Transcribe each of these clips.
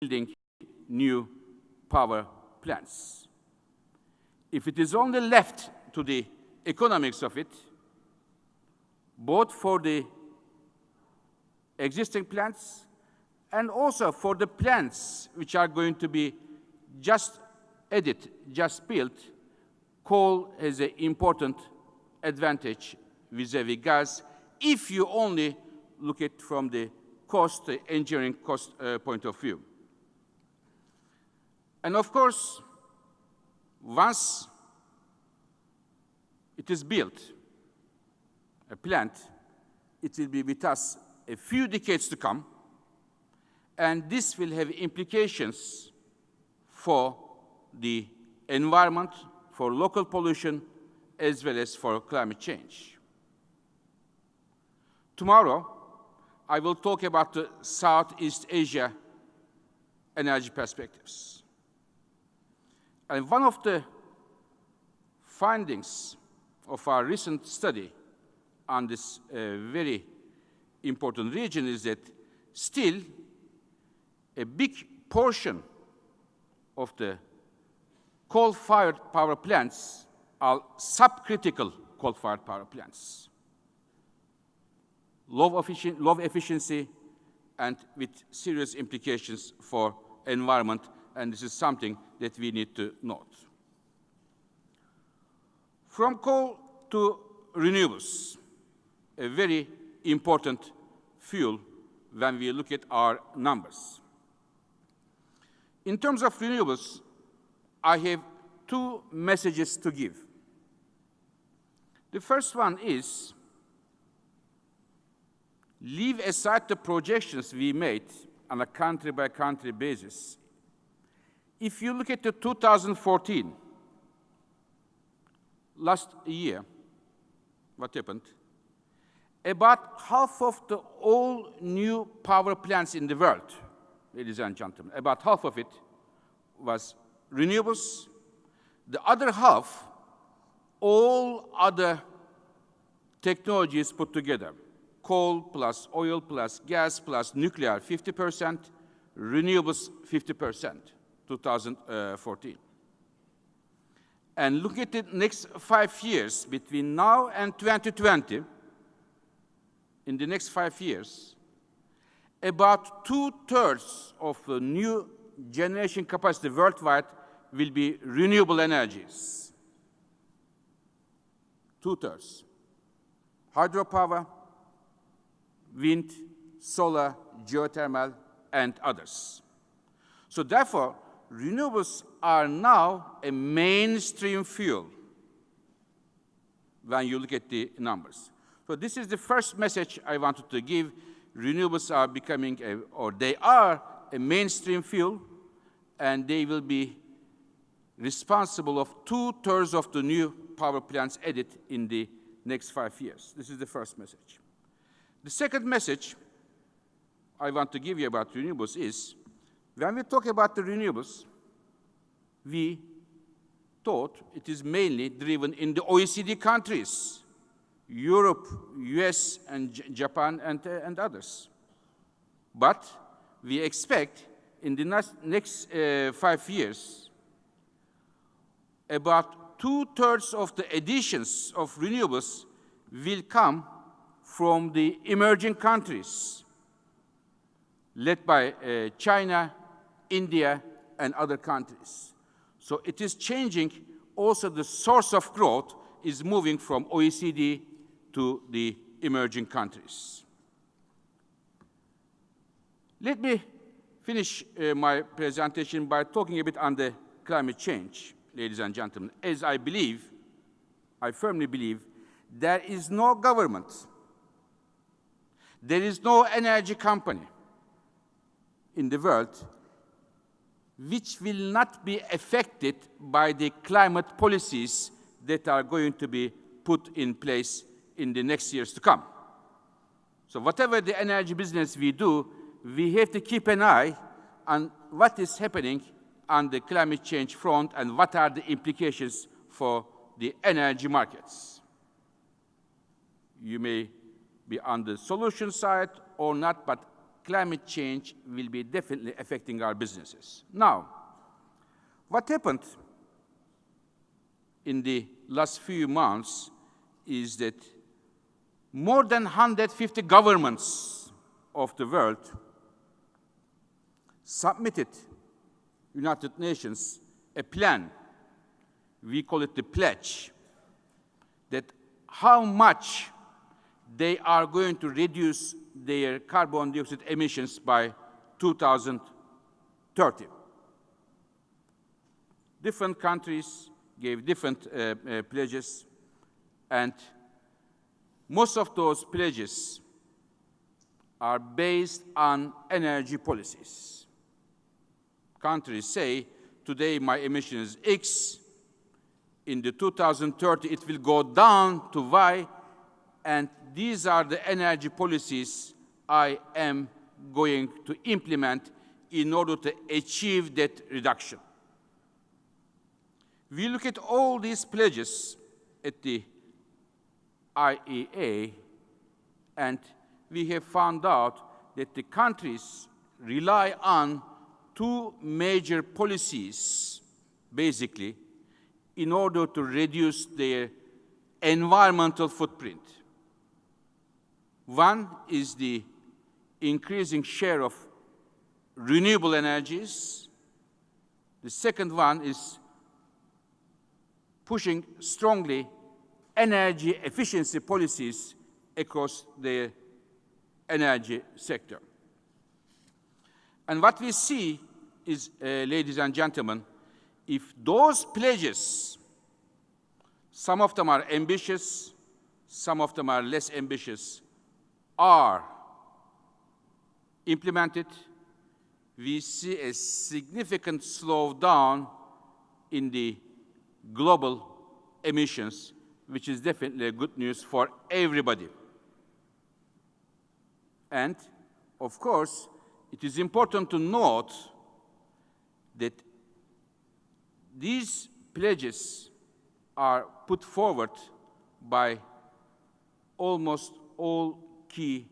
building new power plants. If it is only left to the economics of it, both for the existing plants and also for the plants which are going to be just added, just built, coal has an important advantage vis-à-vis gas if you only look at it from the cost, the engineering cost point of view. And of course, once it is built, a plant, it will be with us a few decades to come, and this will have implications for the environment, for local pollution, as well as for climate change. Tomorrow, I will talk about the Southeast Asia energy perspectives. And one of the findings of our recent study on this very important region is that still a big portion of the coal-fired power plants are subcritical coal-fired power plants. Low efficiency and with serious implications for environment, and this is something that we need to note. From coal to renewables, a very important fuel when we look at our numbers. In terms of renewables, I have two messages to give. The first one is, leave aside the projections we made on a country-by-country basis. If you look at the 2014, last year, what happened? About half of the all new power plants in the world, ladies and gentlemen, about half of it was renewables. The other half, all other technologies put together. Coal plus oil plus gas plus nuclear, 50%, renewables, 50%, 2014. And look at the next 5 years, between now and 2020, in the next 5 years, about 2/3 of the new generation capacity worldwide will be renewable energies. 2/3. Hydropower, wind, solar, geothermal, and others. So therefore, renewables are now a mainstream fuel when you look at the numbers. So this is the first message I wanted to give. Renewables are becoming, they are a mainstream fuel, and they will be responsible of 2/3 of the new power plants added in the next 5 years. This is the first message. The second message I want to give you about renewables is, when we talk about the renewables, we thought it is mainly driven in the OECD countries, Europe, US, and Japan, and others. But we expect in the next 5 years, about 2/3 of the additions of renewables will come from the emerging countries, led by China, India, and other countries. So it is changing. Also, the source of growth is moving from OECD to the emerging countries. Let me finish my presentation by talking a bit on the climate change, ladies and gentlemen. As I firmly believe, there is no government, there is no energy company in the world which will not be affected by the climate policies that are going to be put in place in the next years to come. So whatever the energy business we do, we have to keep an eye on what is happening on the climate change front and what are the implications for the energy markets. You may be on the solution side or not, but climate change will be definitely affecting our businesses. Now, what happened in the last few months is that more than 150 governments of the world submitted United Nations a plan, we call it the pledge, that how much they are going to reduce their carbon dioxide emissions by 2030. Different countries gave different pledges, and most of those pledges are based on energy policies. Countries say, today my emission is X, in the 2030 it will go down to Y, and these are the energy policies I am going to implement in order to achieve that reduction. We look at all these pledges at the IEA, and we have found out that the countries rely on two major policies, basically, in order to reduce their environmental footprint. One is the increasing share of renewable energies. The second one is pushing strongly energy efficiency policies across the energy sector. And what we see is, ladies and gentlemen, if those pledges, some of them are ambitious, some of them are less ambitious, are implemented, we see a significant slowdown in the global emissions, which is definitely good news for everybody. And, of course, it is important to note that these pledges are put forward by almost all key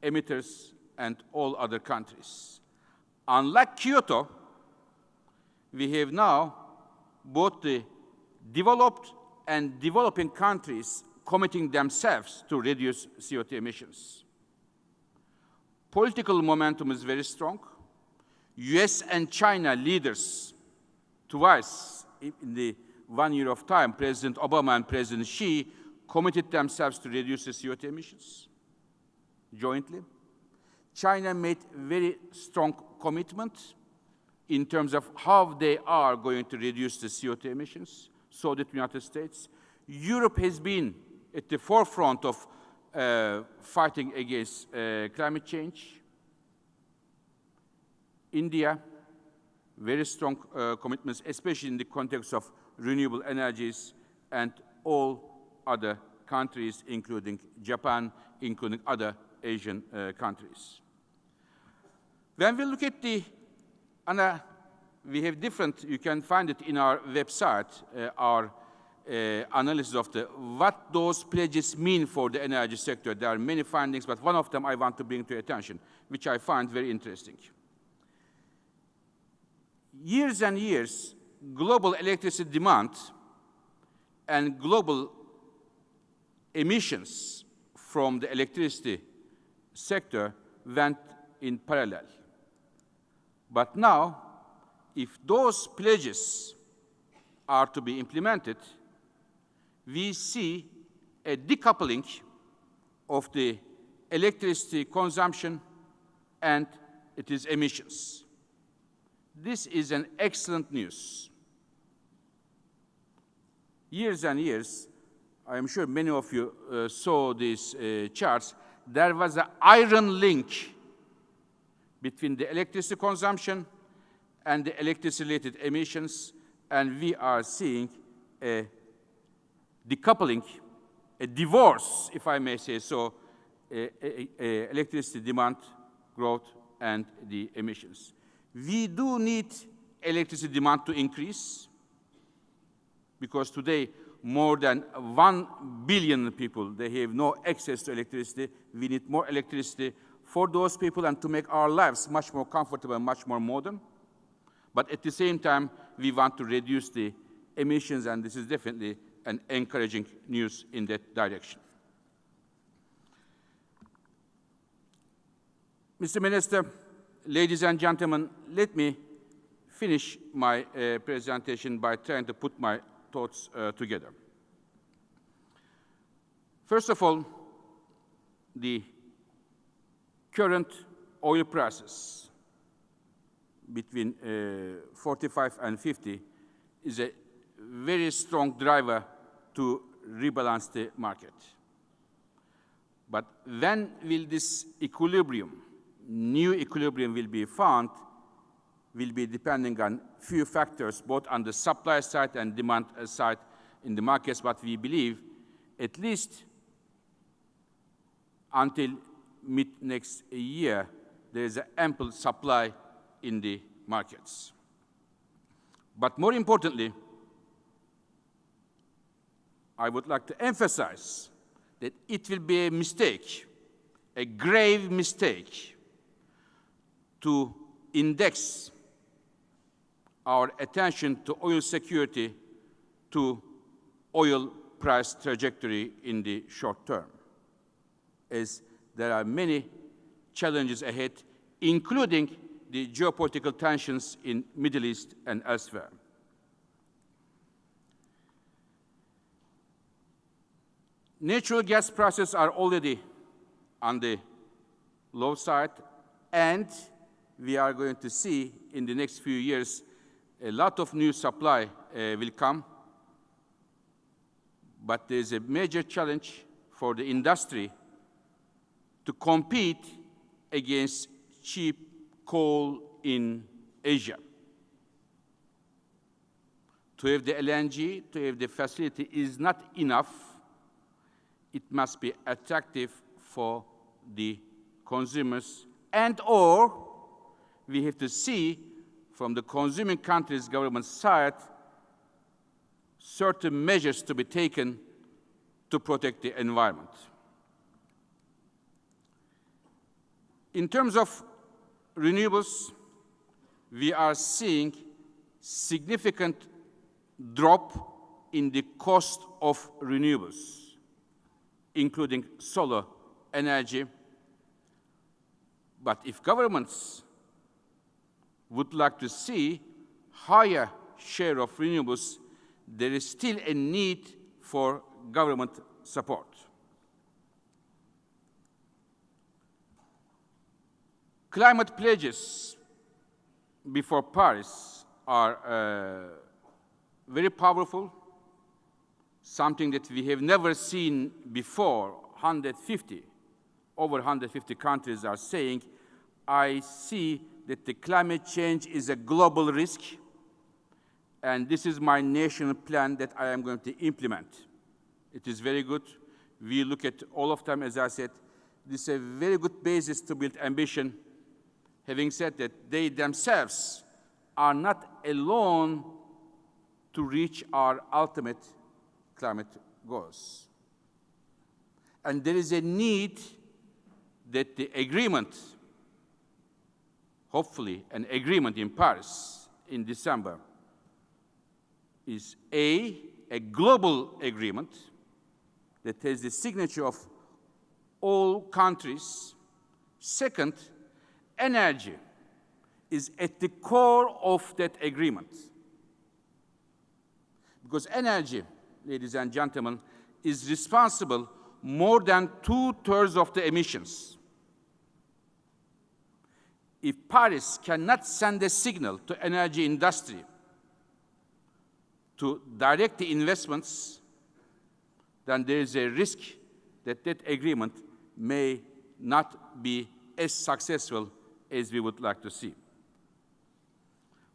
emitters and all other countries. Unlike Kyoto, we have now both the developed and developing countries committing themselves to reduce CO2 emissions. Political momentum is very strong. US and China leaders, twice in the 1 year of time, President Obama and President Xi committed themselves to reduce the CO2 emissions jointly. China made very strong commitment in terms of how they are going to reduce the CO2 emissions, so did the United States. Europe has been at the forefront of fighting against climate change. India, very strong commitments, especially in the context of renewable energies, and all other countries, including Japan, including other Asian countries. When we look at the, we have different, you can find it in our website, our analysis of what those pledges mean for the energy sector. There are many findings, but one of them I want to bring to your attention, which I find very interesting. Years and years, global electricity demand and global emissions from the electricity sector went in parallel. But now, if those pledges are to be implemented, we see a decoupling of the electricity consumption and its emissions. This is an excellent news. Years and years, I am sure many of you saw these charts, there was an iron link between the electricity consumption and the electricity-related emissions, and we are seeing a decoupling, a divorce, if I may say so, electricity demand growth and the emissions. We do need electricity demand to increase, because today more than 1 billion people, they have no access to electricity. We need more electricity for those people and to make our lives much more comfortable and much more modern. But at the same time, we want to reduce the emissions, and this is definitely an encouraging news in that direction. Mr. Minister, ladies and gentlemen, let me finish my presentation by trying to put my thoughts together. First of all, the current oil prices between 45 and 50 is a very strong driver to rebalance the market. But when will this equilibrium, new equilibrium will be found, will be depending on few factors, both on the supply side and demand side in the markets, but we believe at least until mid-next year, there is an ample supply in the markets. But more importantly, I would like to emphasize that it will be a mistake, a grave mistake, to index our attention to oil security to oil price trajectory in the short term, as there are many challenges ahead, including the geopolitical tensions in Middle East and elsewhere. Natural gas prices are already on the low side, and we are going to see in the next few years a lot of new supply will come. But there is a major challenge for the industry to compete against cheap coal in Asia. To have the LNG, to have the facility is not enough. It must be attractive for the consumers, and/or we have to see from the consuming countries' government side certain measures to be taken to protect the environment. In terms of renewables, we are seeing significant drop in the cost of renewables, including solar energy. But if governments would like to see higher share of renewables, there is still a need for government support. Climate pledges before Paris are very powerful, something that we have never seen before. Over 150 countries are saying, I see that the climate change is a global risk, and this is my national plan that I am going to implement. It is very good. We look at all of them, as I said. This is a very good basis to build ambition, having said that they themselves are not alone to reach our ultimate climate goals. And there is a need that the agreement, hopefully an agreement in Paris in December, is a global agreement that has the signature of all countries. Second, energy is at the core of that agreement. Because energy, ladies and gentlemen, is responsible more than 2/3 of the emissions. If Paris cannot send a signal to energy industry to direct the investments, then there is a risk that that agreement may not be as successful as we would like to see.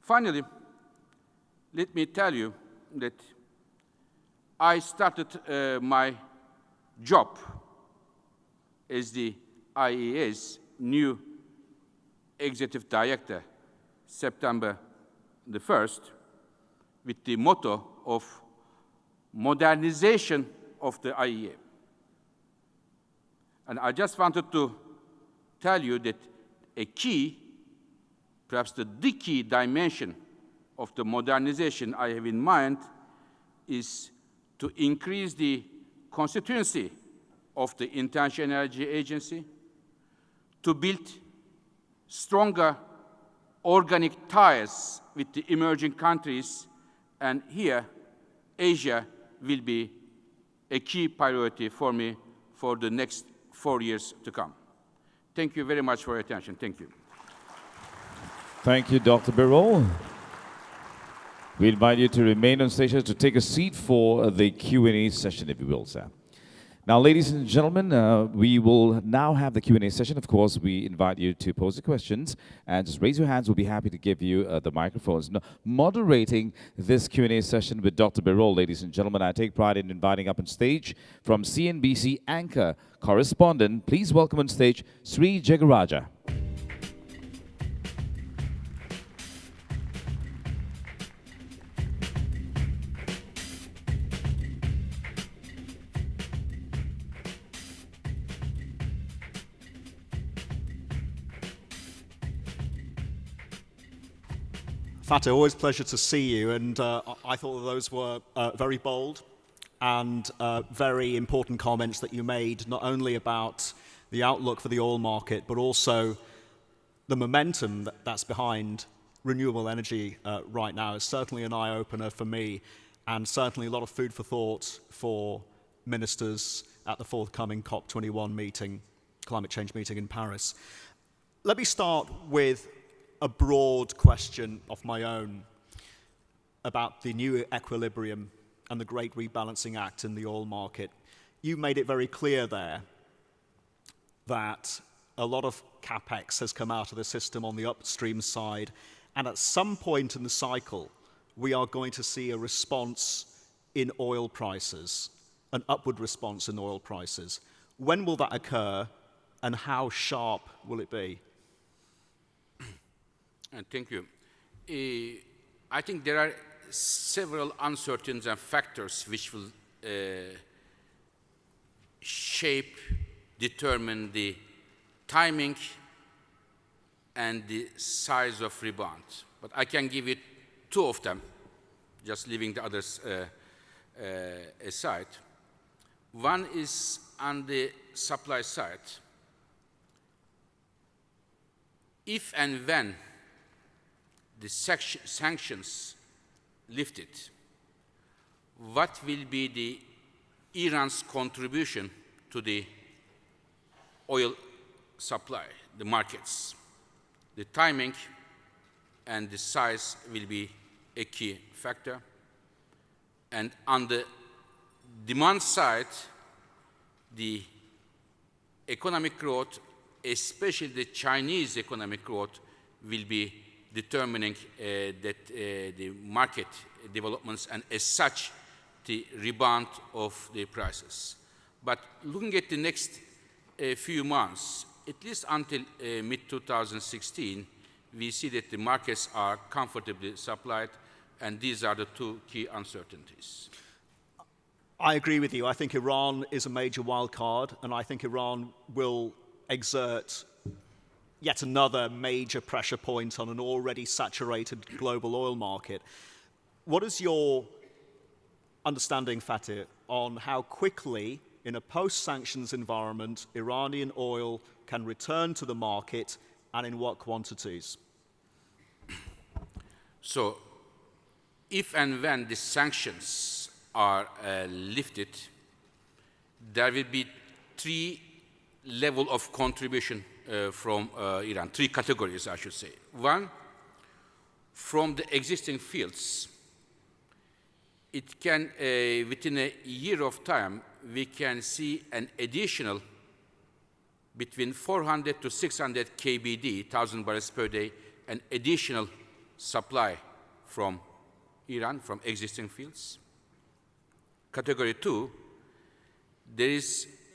Finally, let me tell you that I started my job as the IEA's new executive director September the 1st with the motto of modernization of the IEA. And I just wanted to tell you that a key, perhaps the key dimension of the modernization I have in mind is to increase the constituency of the International Energy Agency, to build stronger organic ties with the emerging countries, and here Asia will be a key priority for me for the next 4 years to come. Thank you very much for your attention. Thank you. Thank you, Dr. Birol. We invite you to remain on stage to take a seat for the Q&A session, if you will, sir. Now, ladies and gentlemen, we will now have the Q&A session. Of course, we invite you to pose the questions, and just raise your hands. We'll be happy to give you the microphones. Now, moderating this Q&A session with Dr. Birol, ladies and gentlemen, I take pride in inviting up on stage from CNBC anchor correspondent. Please welcome on stage Sri Jagaraja. Fatih, always a pleasure to see you, and I thought that those were very bold and very important comments that you made, not only about the outlook for the oil market, but also the momentum that's behind renewable energy right now is certainly an eye-opener for me, and certainly a lot of food for thought for ministers at the forthcoming COP21 meeting, climate change meeting in Paris. Let me start with a broad question of my own about the new equilibrium and the Great Rebalancing Act in the oil market. You made it very clear there that a lot of capex has come out of the system on the upstream side, and at some point in the cycle, we are going to see a response in oil prices, an upward response in oil prices. When will that occur, and how sharp will it be? Thank you. I think there are several uncertainties and factors which will shape, determine the timing and the size of rebound. But I can give you two of them, just leaving the others aside. One is on the supply side. If and when the sanctions lifted, what will be the Iran's contribution to the oil supply, the markets? The timing and the size will be a key factor. And on the demand side, the economic growth, especially the Chinese economic growth, will be determining the market developments and as such the rebound of the prices. But looking at the next few months, at least until mid-2016, we see that the markets are comfortably supplied, and these are the two key uncertainties. I agree with you. I think Iran is a major wild card, and I think Iran will exert yet another major pressure point on an already saturated global oil market. What is your understanding, Fatih, on how quickly, in a post-sanctions environment, Iranian oil can return to the market, and in what quantities? So, if and when the sanctions are lifted, there will be three levels of contribution from Iran, three categories, I should say. One, from the existing fields, it can, within a year of time, we can see an additional between 400 to 600 KBD, 1,000 barrels per day, an additional supply from Iran, from existing fields. Category two, there is